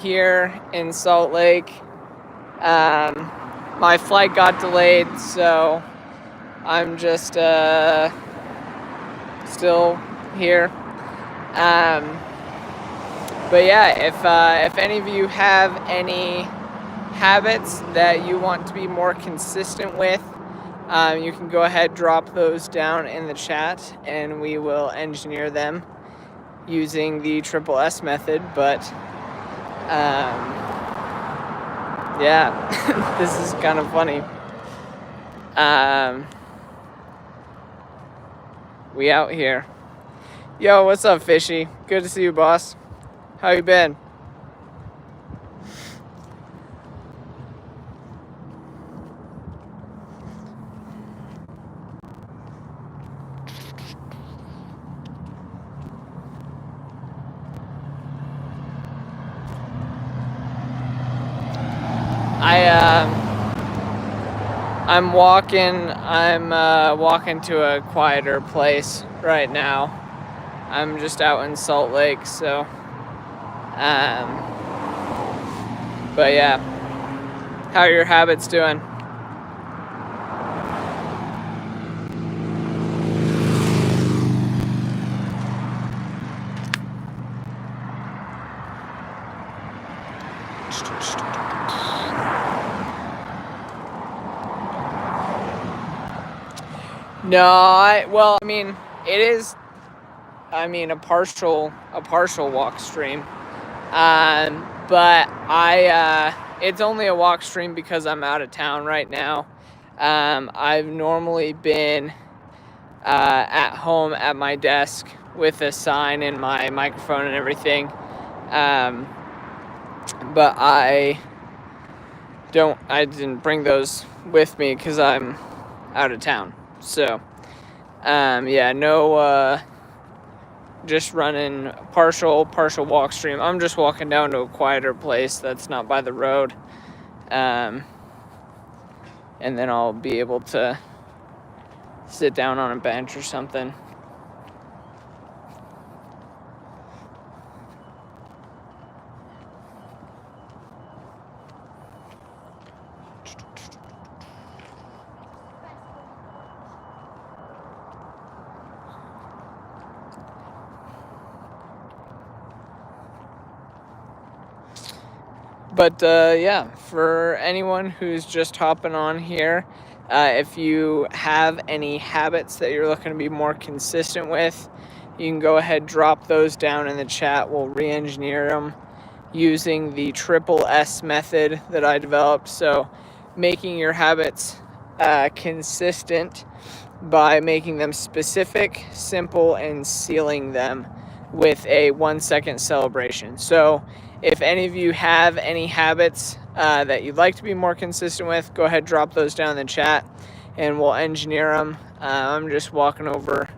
here in Salt Lake. My flight got delayed, so I'm just still here. But yeah, if any of you have any habits that you want to be more consistent with, you can go ahead, drop those down in the chat, and we will engineer them using the triple S method. But yeah, this is kind of funny. We out here. Yo, what's up, Fishy? Good to see you, boss. How you been? I'm walking to a quieter place right now. I'm just out in Salt Lake, so but yeah. How are your habits doing? No, it is, a partial walk stream. But it's only a walk stream because I'm out of town right now. I've normally been at home at my desk with a sign and my microphone and everything. But I didn't bring those with me because I'm out of town. So, just running partial walk stream. I'm just walking down to a quieter place that's not by the road. And then I'll be able to sit down on a bench or something. But for anyone who's just hopping on here, if you have any habits that you're looking to be more consistent with, you can go ahead, drop those down in the chat. We'll re-engineer them using the triple S method that I developed. So making your habits consistent by making them specific, simple, and sealing them with a 1 second celebration. So if any of you have any habits that you'd like to be more consistent with, go ahead, drop those down in the chat and we'll engineer them. I'm just walking over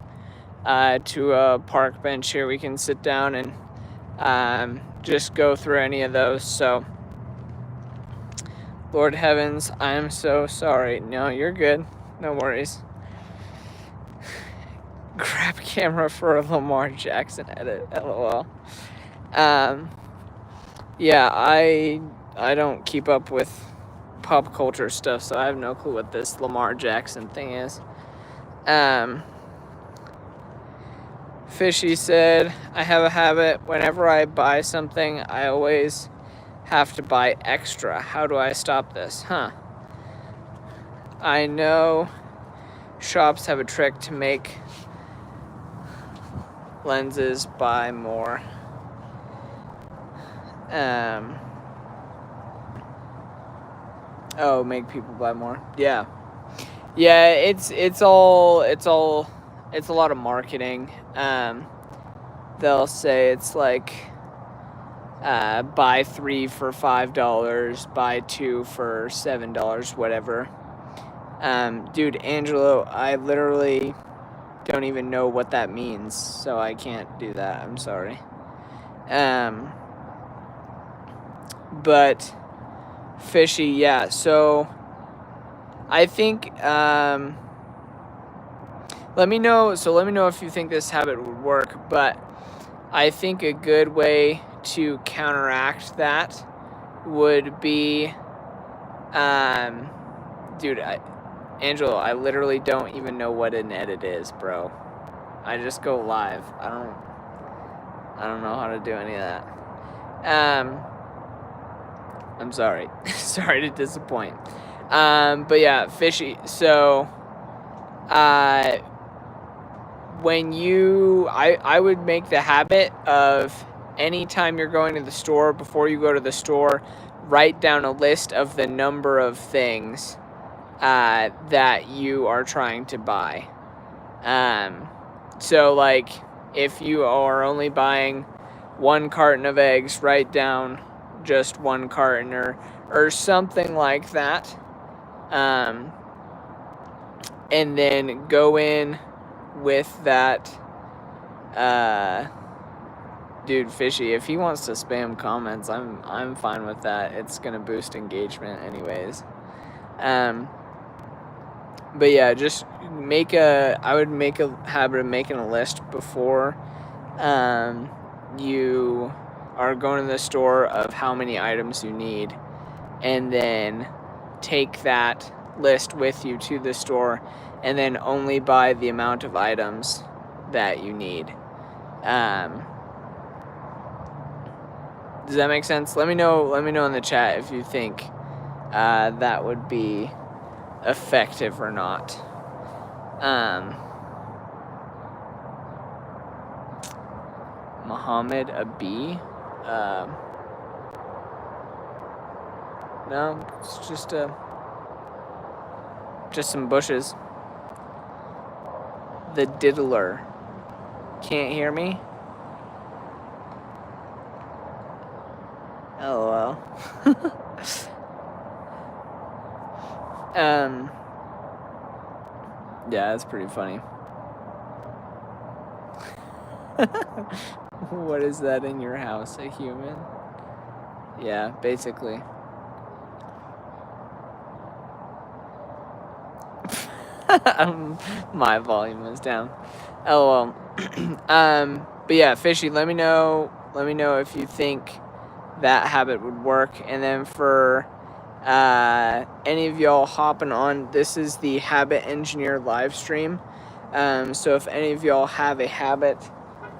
to a park bench here. We can sit down and just go through any of those. So, Lord heavens, I am so sorry. No, you're good. No worries. Grab camera for a Lamar Jackson edit. LOL. Yeah, I don't keep up with pop culture stuff, so I have no clue what this Lamar Jackson thing is. Fishy said, I have a habit. Whenever I buy something, I always have to buy extra. How do I stop this? I know shops have a trick to make lenses buy more. Make people buy more. Yeah, it's a lot of marketing. They'll say it's like buy 3 for $5, buy 2 for $7, whatever. Dude, Angelo, I literally don't even know what that means, so I can't do that. I'm sorry. But Fishy, yeah. So I think let me know if you think this habit would work. But I think a good way to counteract that would be, dude, Angelo, I literally don't even know what an edit is, bro. I just go live. I don't know how to do any of that. I'm sorry. Sorry to disappoint. But yeah, Fishy. So, when I would make the habit of anytime you're going to the store, before you go to the store, write down a list of the number of things that you are trying to buy. So like if you are only buying 1 carton of eggs, write down just 1 carton or something like that. And then go in with that. Dude, Fishy, if he wants to spam comments, I'm fine with that. It's gonna boost engagement anyways. But yeah, just I would make a habit of making a list before you are going to the store of how many items you need, and then take that list with you to the store, and then only buy the amount of items that you need. Does that make sense? Let me know in the chat if you think that would be effective or not. Muhammad Abi. No, it's just some bushes. The diddler. Can't hear me? LOL. Yeah, that's pretty funny. What is that in your house? A human? Yeah, basically. My volume is down. LOL. But yeah, Fishy, let me know if you think that habit would work. And then for any of y'all hopping on, this is the Habit Engineer live stream. So if any of y'all have a habit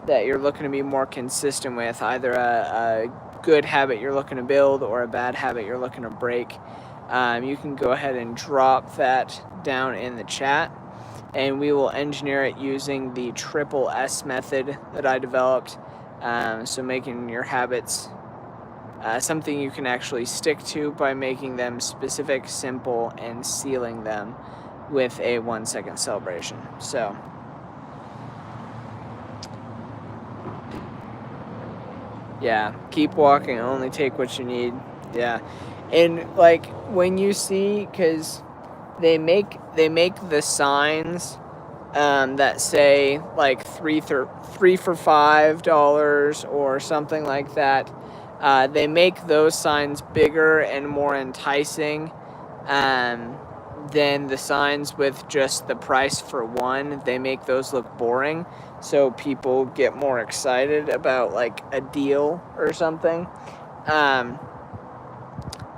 that you're looking to be more consistent with, either a good habit you're looking to build or a bad habit you're looking to break, you can go ahead and drop that down in the chat, and we will engineer it using the triple S method that I developed. So making your habits something you can actually stick to by making them specific, simple, and sealing them with a 1-second celebration. So yeah, keep walking, only take what you need. Yeah. And like when you see, because they make the signs that say like three for $5 or something like that. They make those signs bigger and more enticing than the signs with just the price for 1. They make those look boring, so people get more excited about like a deal or something.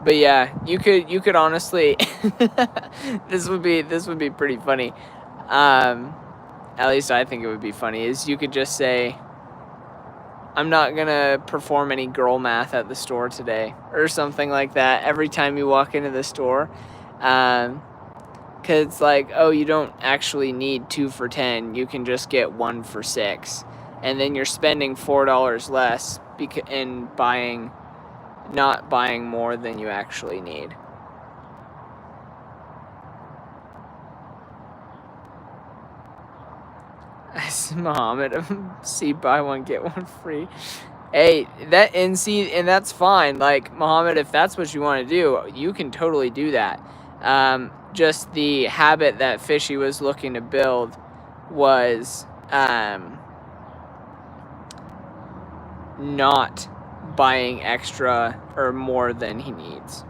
But yeah, you could honestly this would be pretty funny. At least I think it would be funny, is you could just say, I'm not gonna perform any girl math at the store today, or something like that every time you walk into the store. Cause it's like, oh, you don't actually need 2 for $10, you can just get 1 for $6, and then you're spending $4 less in not buying more than you actually need. Muhammad, see, buy one get one free. Hey, and that's fine. Like, Muhammad, if that's what you want to do, you can totally do that. Just the habit that Fishy was looking to build was not buying extra or more than he needs.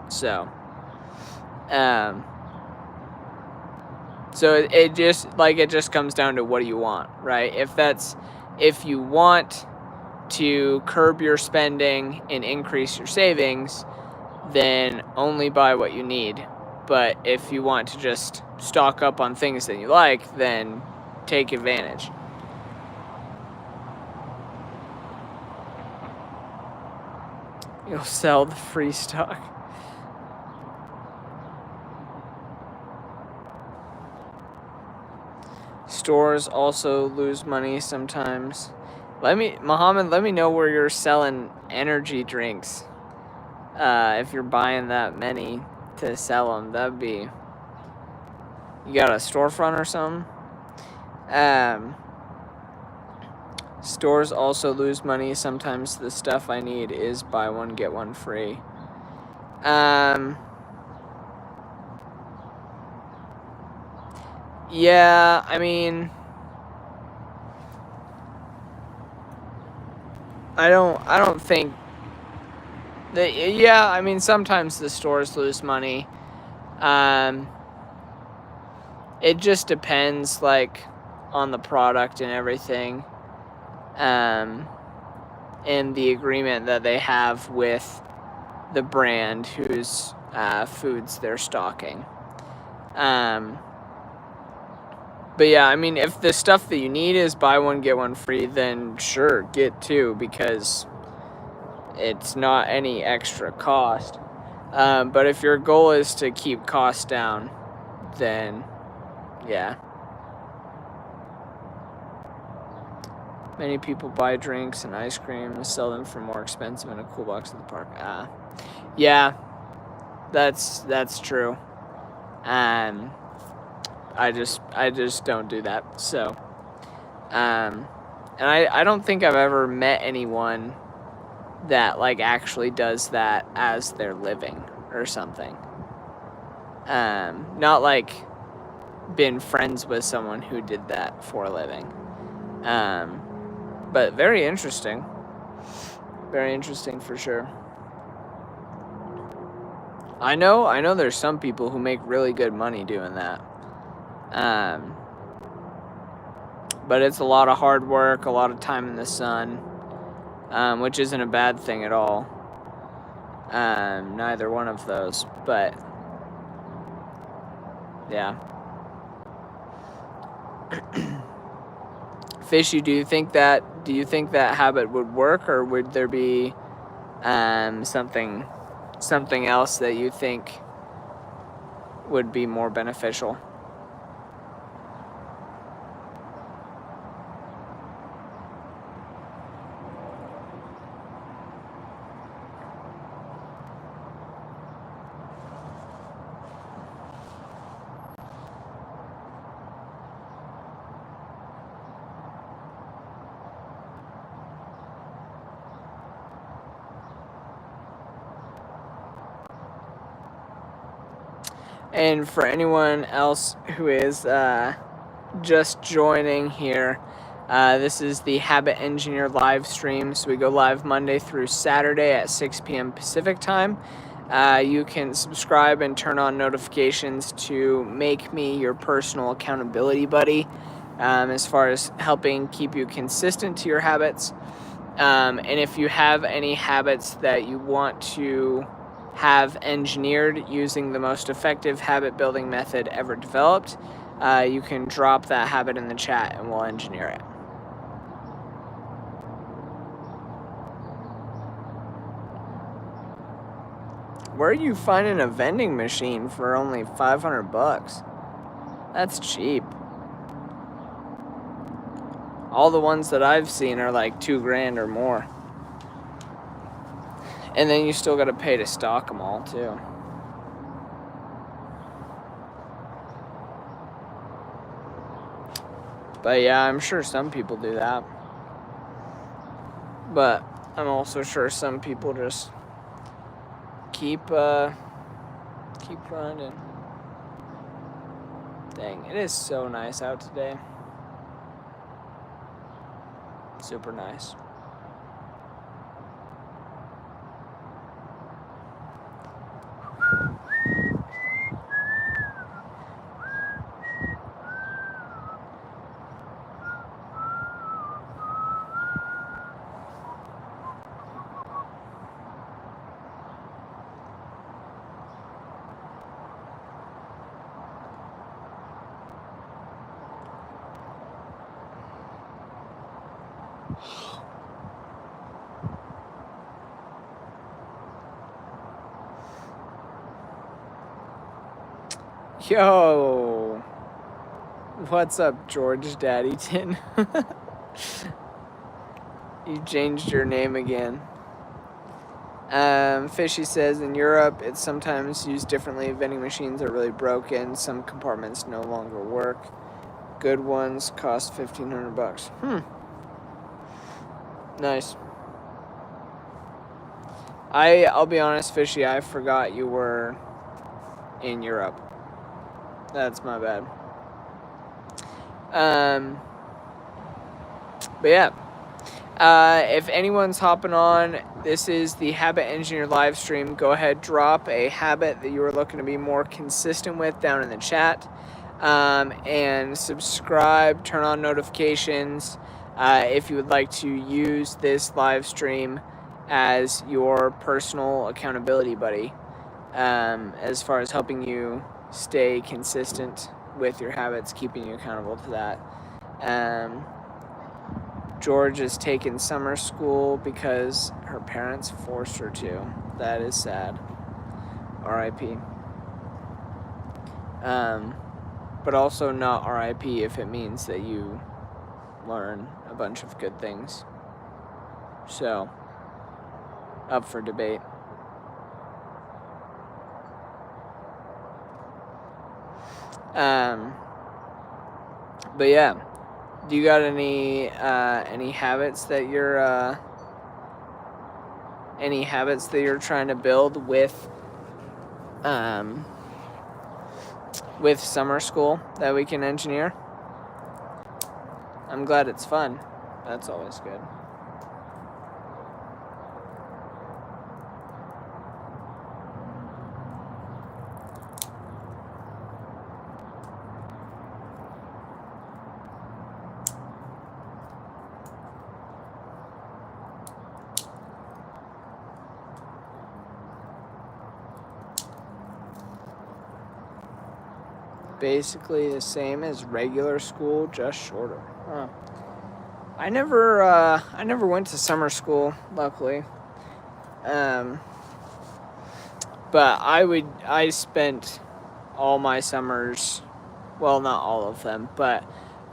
So it just comes down to what do you want, right? If you want to curb your spending and increase your savings, then only buy what you need. But if you want to just stock up on things that you like, then take advantage. You'll sell the free stock. Stores also lose money sometimes. Muhammad, let me know where you're selling energy drinks. If you're buying that many to sell them, that'd be... You got a storefront or something? Stores also lose money. Sometimes the stuff I need is buy one, get one free. Yeah, I mean... I don't think... Yeah, I mean, sometimes the stores lose money. It just depends, like, on the product and everything. And the agreement that they have with the brand whose foods they're stocking. But yeah, I mean, if the stuff that you need is buy one, get one free, then sure, get two, because it's not any extra cost. But if your goal is to keep costs down, then yeah. Many people buy drinks and ice cream and sell them for more expensive in a cool box at the park. Yeah, that's true. I just don't do that. So, and I don't think I've ever met anyone that like actually does that as their living or something. Not like been friends with someone who did that for a living. But very interesting. Very interesting for sure. I know there's some people who make really good money doing that. But it's a lot of hard work, a lot of time in the sun, which isn't a bad thing at all. Neither one of those, but yeah. Fishy, do you think that habit would work, or would there be something else that you think would be more beneficial? And for anyone else who is just joining here, this is the Habit Engineer live stream. So we go live Monday through Saturday at 6 p.m. Pacific time. You can subscribe and turn on notifications to make me your personal accountability buddy as far as helping keep you consistent to your habits. And if you have any habits that you want to have engineered using the most effective habit building method ever developed, you can drop that habit in the chat and we'll engineer it. Where are you finding a vending machine for only $500? That's cheap. All the ones that I've seen are like $2,000 or more. And then you still got to pay to stock them all, too. But yeah, I'm sure some people do that. But I'm also sure some people just keep grinding. Dang, it is so nice out today. Super nice. Yo, what's up, George Daddyton? You changed your name again. Fishy says in Europe it's sometimes used differently. Vending machines are really broken. Some compartments no longer work. Good ones cost $1,500. Nice. I'll be honest, Fishy, I forgot you were in Europe. That's my bad. But yeah. If anyone's hopping on, this is the Habit Engineer live stream. Go ahead, drop a habit that you are looking to be more consistent with down in the chat. And subscribe, turn on notifications if you would like to use this live stream as your personal accountability buddy, as far as helping you stay consistent with your habits, keeping you accountable to that. George is taking summer school because her parents forced her to. That is sad. R.I.P. But also not R.I.P. if it means that you learn a bunch of good things. So, up for debate. But yeah. Do you got any habits that you're trying to build with summer school that we can engineer? I'm glad it's fun. That's always good. Basically the same as regular school, just shorter. Huh. I never went to summer school, luckily. But I spent all my summers, well, not all of them, but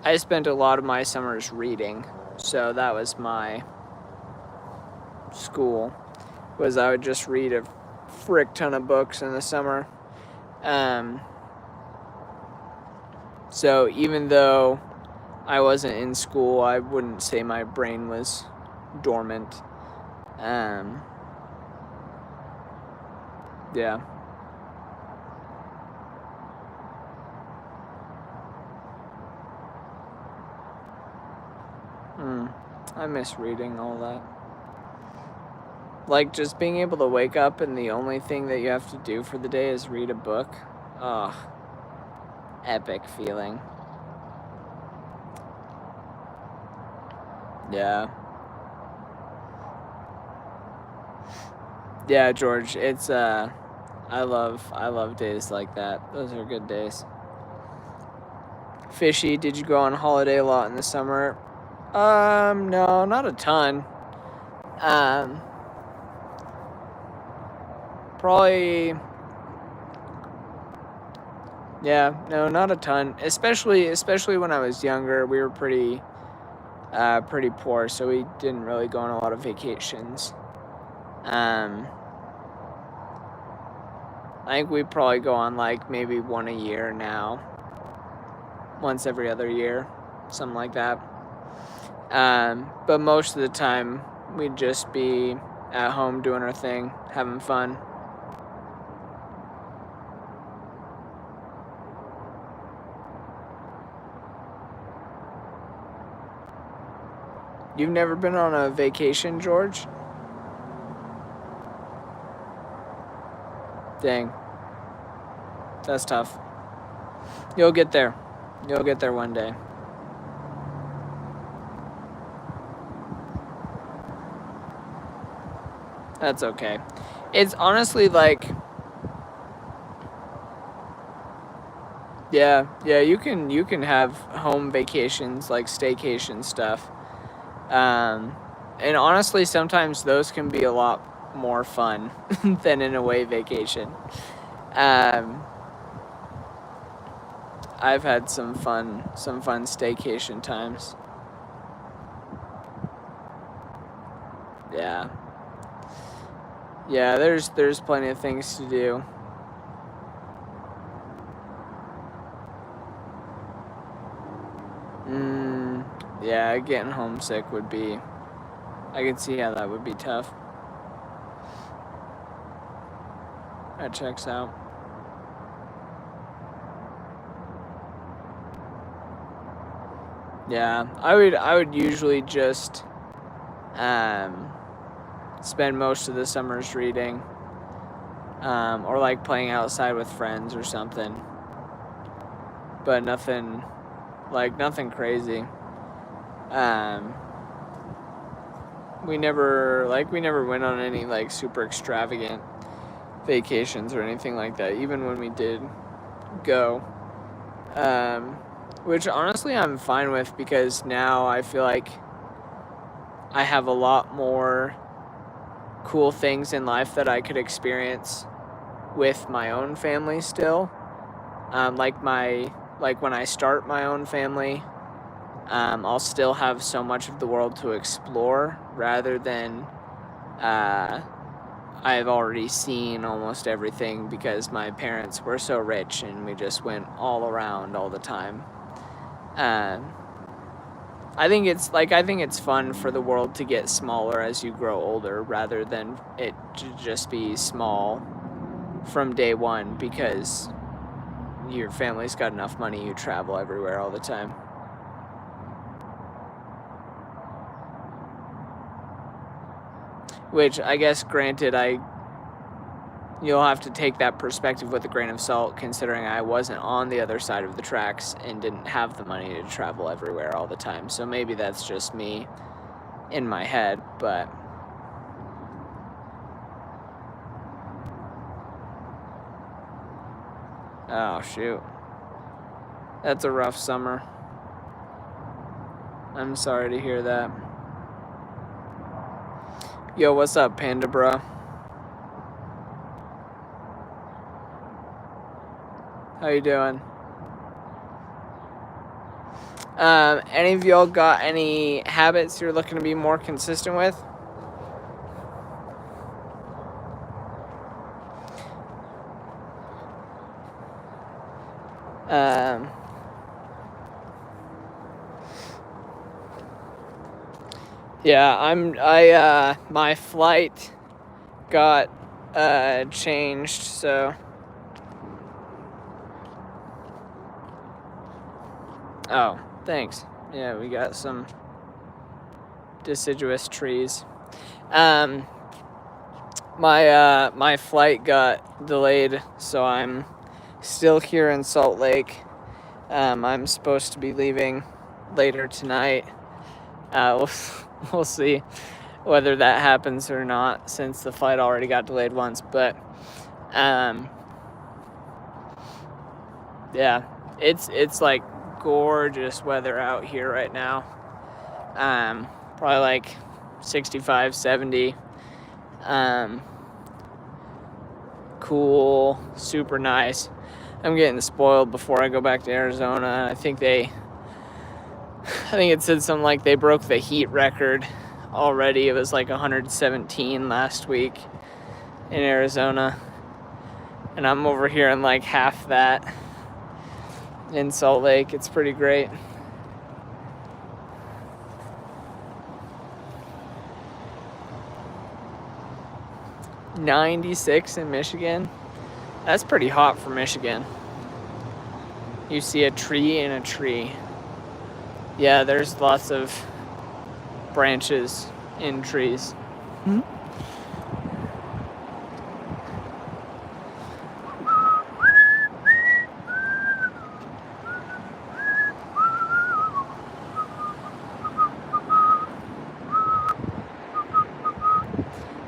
I spent a lot of my summers reading. So that was my school, was I would just read a frick ton of books in the summer. So even though I wasn't in school, I wouldn't say my brain was dormant. Yeah. I miss reading all that. Like, just being able to wake up and the only thing that you have to do for the day is read a book. Ugh. Epic feeling. Yeah. Yeah, George, it's I love days like that. Those are good days. Fishy, did you go on holiday a lot in the summer? No, not a ton. Probably, yeah, no, not a ton. Especially when I was younger, we were pretty poor, so we didn't really go on a lot of vacations. I think we probably go on like maybe one a year now. Once every other year, something like that. But most of the time, we'd just be at home doing our thing, having fun. You've never been on a vacation, George? Dang. That's tough. You'll get there. You'll get there one day. That's okay. It's honestly like, yeah, you can have home vacations, like staycation stuff. And honestly, sometimes those can be a lot more fun than an away vacation. I've had some fun staycation times. Yeah. Yeah, there's plenty of things to do. Yeah, getting homesick would be, I can see how that would be tough. That checks out. Yeah, I would usually just spend most of the summers reading, or like playing outside with friends or something. But nothing crazy. We never went on any like super extravagant vacations or anything like that, even when we did go. Which honestly I'm fine with, because now I feel like I have a lot more cool things in life that I could experience with my own family still. Like when I start my own family, I'll still have so much of the world to explore, rather than I've already seen almost everything because my parents were so rich and we just went all around all the time. I think it's fun for the world to get smaller as you grow older, rather than it to just be small from day one, because your family's got enough money, you travel everywhere all the time. Which, I guess, granted, you'll have to take that perspective with a grain of salt, considering I wasn't on the other side of the tracks and didn't have the money to travel everywhere all the time. So maybe that's just me in my head, but oh shoot, that's a rough summer. I'm sorry to hear that. Yo, what's up, Panda Bro? How you doing? Any of y'all got any habits you're looking to be more consistent with? Yeah, my flight got changed, so oh, thanks. Yeah, we got some deciduous trees. My flight got delayed, so I'm still here in Salt Lake. I'm supposed to be leaving later tonight. We'll see whether that happens or not, since the flight already got delayed once. But yeah, it's like gorgeous weather out here right now. Probably like 65, 70. Cool, super nice. I'm getting spoiled before I go back to Arizona. I think it said something like they broke the heat record already. It was like 117 last week in Arizona, and I'm over here in like half that in Salt Lake. It's pretty great. $96 in Michigan. That's pretty hot for Michigan. You see a tree in a tree. Yeah, there's lots of branches in trees.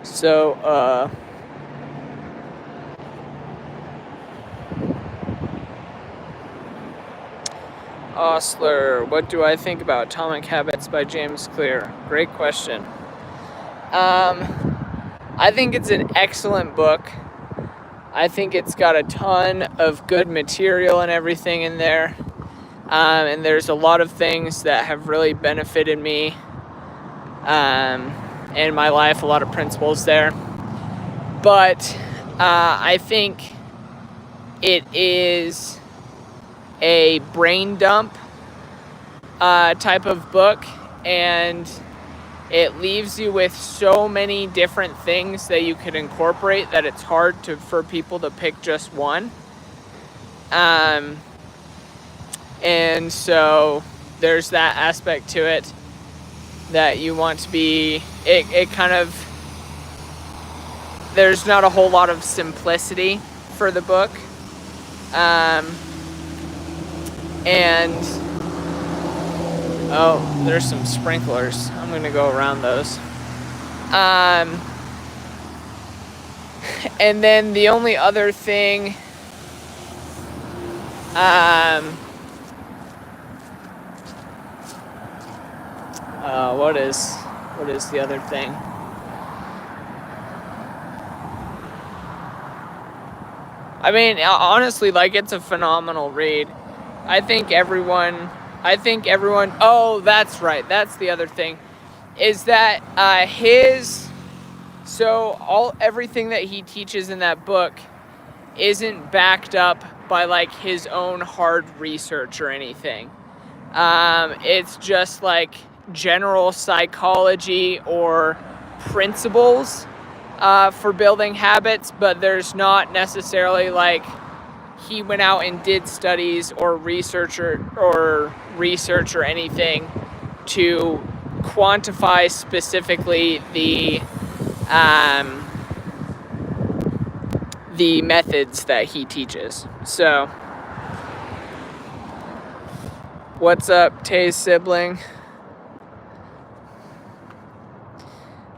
So, Osler, what do I think about Atomic Habits by James Clear? Great question. I think it's an excellent book. I think it's got a ton of good material and everything in there. And there's a lot of things that have really benefited me in my life, a lot of principles there. But I think it is a brain dump type of book, and it leaves you with so many different things that you could incorporate that it's hard for people to pick just one. And so there's that aspect to it that you want to be, it kind of, there's not a whole lot of simplicity for the book. And oh, there's some sprinklers. I'm gonna go around those. And then the only other thing, what is the other thing? I mean, honestly, like, it's a phenomenal read. I think everyone, oh, that's right. That's the other thing, is that everything that he teaches in that book isn't backed up by, like, his own hard research or anything. It's just like general psychology or principles for building habits, but there's not necessarily like he went out and did studies or research or anything to quantify specifically the methods that he teaches. So, what's up, Tay's sibling?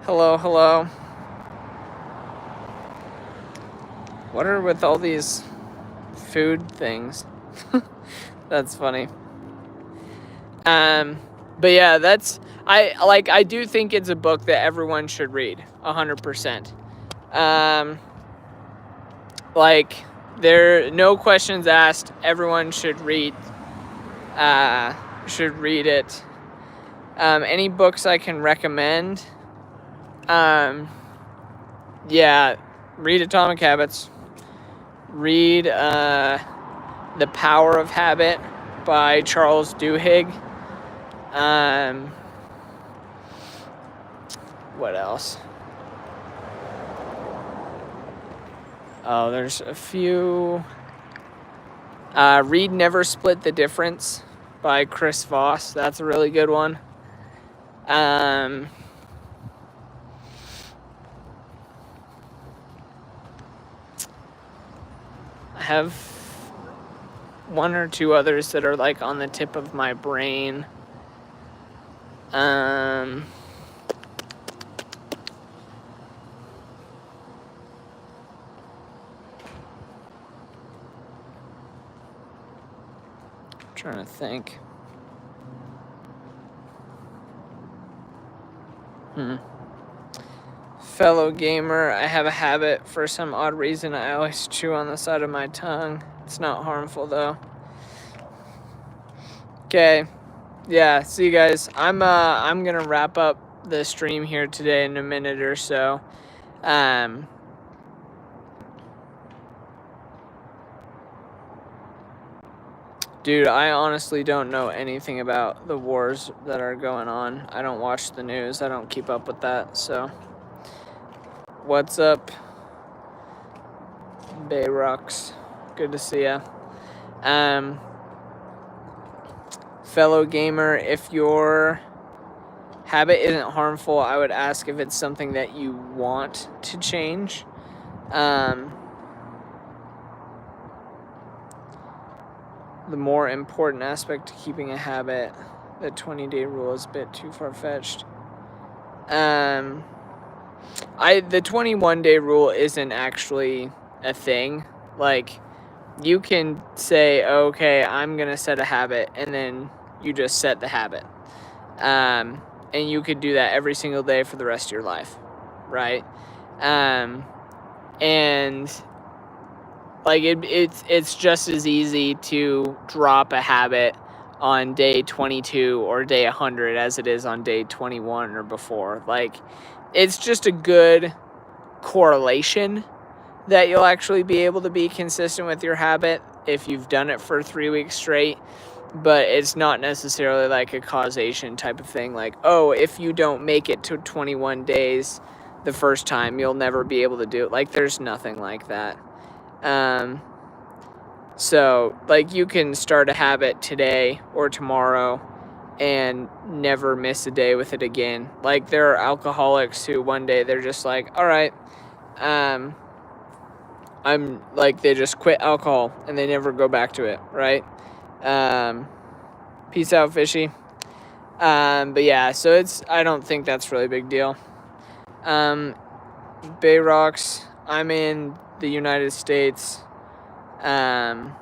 Hello. What are with all these food things? That's funny. But yeah, I do think it's a book that everyone should read 100%. No questions asked. Everyone should read it. Any books I can recommend? Yeah, read Atomic Habits. Read The Power of Habit by Charles Duhigg. What else? Oh, there's a few. Read Never Split the Difference by Chris Voss. That's a really good one. I have one or two others that are like on the tip of my brain. Trying to think. Fellow gamer, I have a habit. For some odd reason, I always chew on the side of my tongue. It's not harmful, though. Okay. Yeah, see you guys. I'm gonna wrap up the stream here today in a minute or so. Dude, I honestly don't know anything about the wars that are going on. I don't watch the news. I don't keep up with that, so. What's up, Bayrux? Good to see ya. Fellow gamer, if your habit isn't harmful, I would ask if it's something that you want to change. The more important aspect to keeping a habit, the 20-day rule is a bit too far-fetched. The 21-day rule isn't actually a thing. Like, you can say, okay, I'm going to set a habit, and then you just set the habit. And you could do that every single day for the rest of your life, right? And like it's just as easy to drop a habit on day 22 or day 100 as it is on day 21 or before. Like, it's just a good correlation that you'll actually be able to be consistent with your habit if you've done it for 3 weeks straight. But it's not necessarily like a causation type of thing. Like, oh, if you don't make it to 21 days the first time, you'll never be able to do it. Like, there's nothing like that. So, like, you can start a habit today or tomorrow and never miss a day with it again. Like, there are alcoholics who one day they're just like, all right, I'm like, they just quit alcohol and they never go back to it, right? Peace out, fishy. But yeah, so I don't think that's really a big deal. Bay Rocks, I'm in the United States, and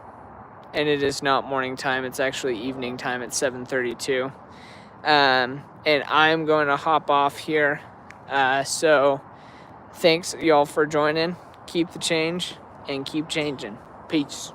it is not morning time, it's actually evening time at 7:32. And I'm going to hop off here. So thanks y'all for joining. Keep the change and keep changing. Peace.